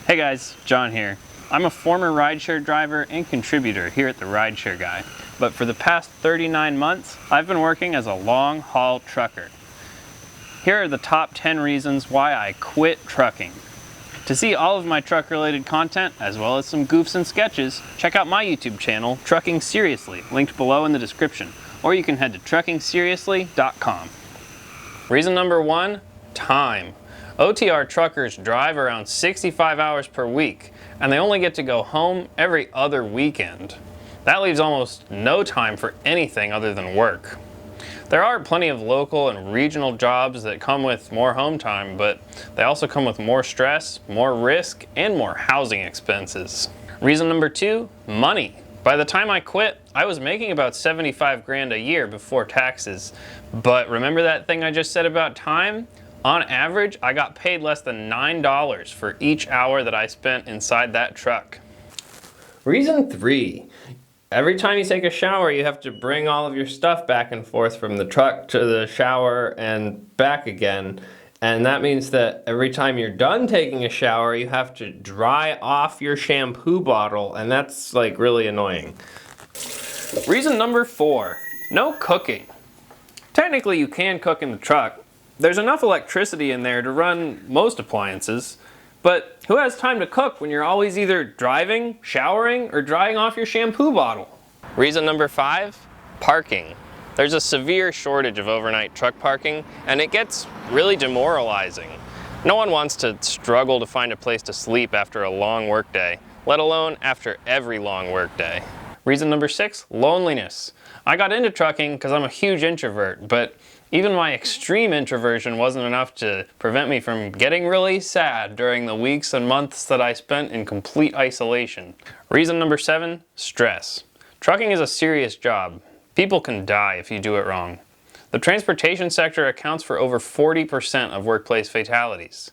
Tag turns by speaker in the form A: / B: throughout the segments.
A: Hey guys, John here. I'm a former rideshare driver and contributor here at the Rideshare Guy, but for the past 39 months, I've been working as a long-haul trucker. Here are the top 10 reasons why I quit trucking. To see all of my truck-related content, as well as some goofs and sketches, check out my YouTube channel, Trucking Seriously, linked below in the description, or you can head to truckingseriously.com. Reason number 1, time. OTR truckers drive around 65 hours per week, and they only get to go home every other weekend. That leaves almost no time for anything other than work. There are plenty of local and regional jobs that come with more home time, but they also come with more stress, more risk, and more housing expenses. Reason number 2, money. By the time I quit, I was making about 75 grand a year before taxes. But remember that thing I just said about time? On average, I got paid less than $9 for each hour that I spent inside that truck. Reason 3. Every time you take a shower, you have to bring all of your stuff back and forth from the truck to the shower and back again. And that means that every time you're done taking a shower, you have to dry off your shampoo bottle, and that's like really annoying. Reason number 4, no cooking. Technically, you can cook in the truck. There's enough electricity in there to run most appliances, but who has time to cook when you're always either driving, showering, or drying off your shampoo bottle? Reason number 5, parking. There's a severe shortage of overnight truck parking, and it gets really demoralizing. No one wants to struggle to find a place to sleep after a long workday, let alone after every long workday. Reason number 6, loneliness. I got into trucking because I'm a huge introvert, but even my extreme introversion wasn't enough to prevent me from getting really sad during the weeks and months that I spent in complete isolation. Reason number 7, stress. Trucking is a serious job. People can die if you do it wrong. The transportation sector accounts for over 40% of workplace fatalities.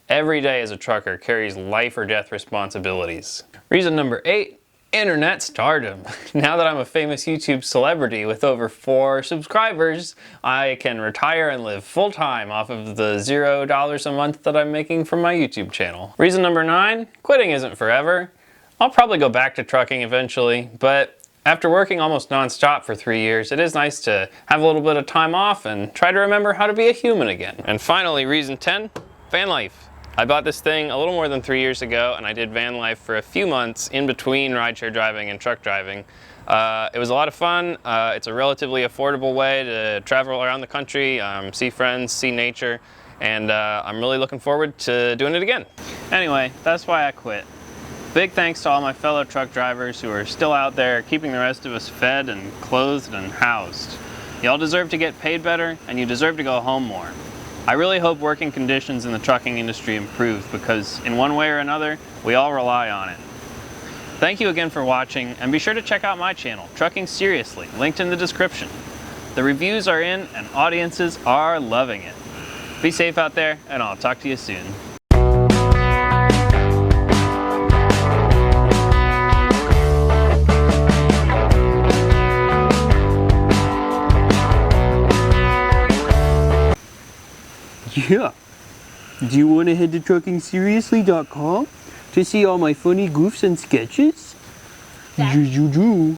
A: Every day as a trucker carries life or death responsibilities. Reason number 8, internet stardom. Now that I'm a famous YouTube celebrity with over 4 subscribers, I can retire and live full-time off of the $0 a month that I'm making from my YouTube channel. Reason number 9, quitting isn't forever. I'll probably go back to trucking eventually, but after working almost non-stop for 3 years, it is nice to have a little bit of time off and try to remember how to be a human again. And finally, reason 10, van life. I bought this thing a little more than 3 years ago, and I did van life for a few months in between rideshare driving and truck driving. It was a lot of fun. It's a relatively affordable way to travel around the country, see friends, see nature, and I'm really looking forward to doing it again. Anyway, that's why I quit. Big thanks to all my fellow truck drivers who are still out there keeping the rest of us fed and clothed and housed. Y'all deserve to get paid better, and you deserve to go home more. I really hope working conditions in the trucking industry improve because in one way or another, we all rely on it. Thank you again for watching, and be sure to check out my channel, Trucking Seriously, linked in the description. The reviews are in and audiences are loving it. Be safe out there, and I'll talk to you soon.
B: Yeah. Do you want to head to truckingseriously.com to see all my funny goofs and sketches?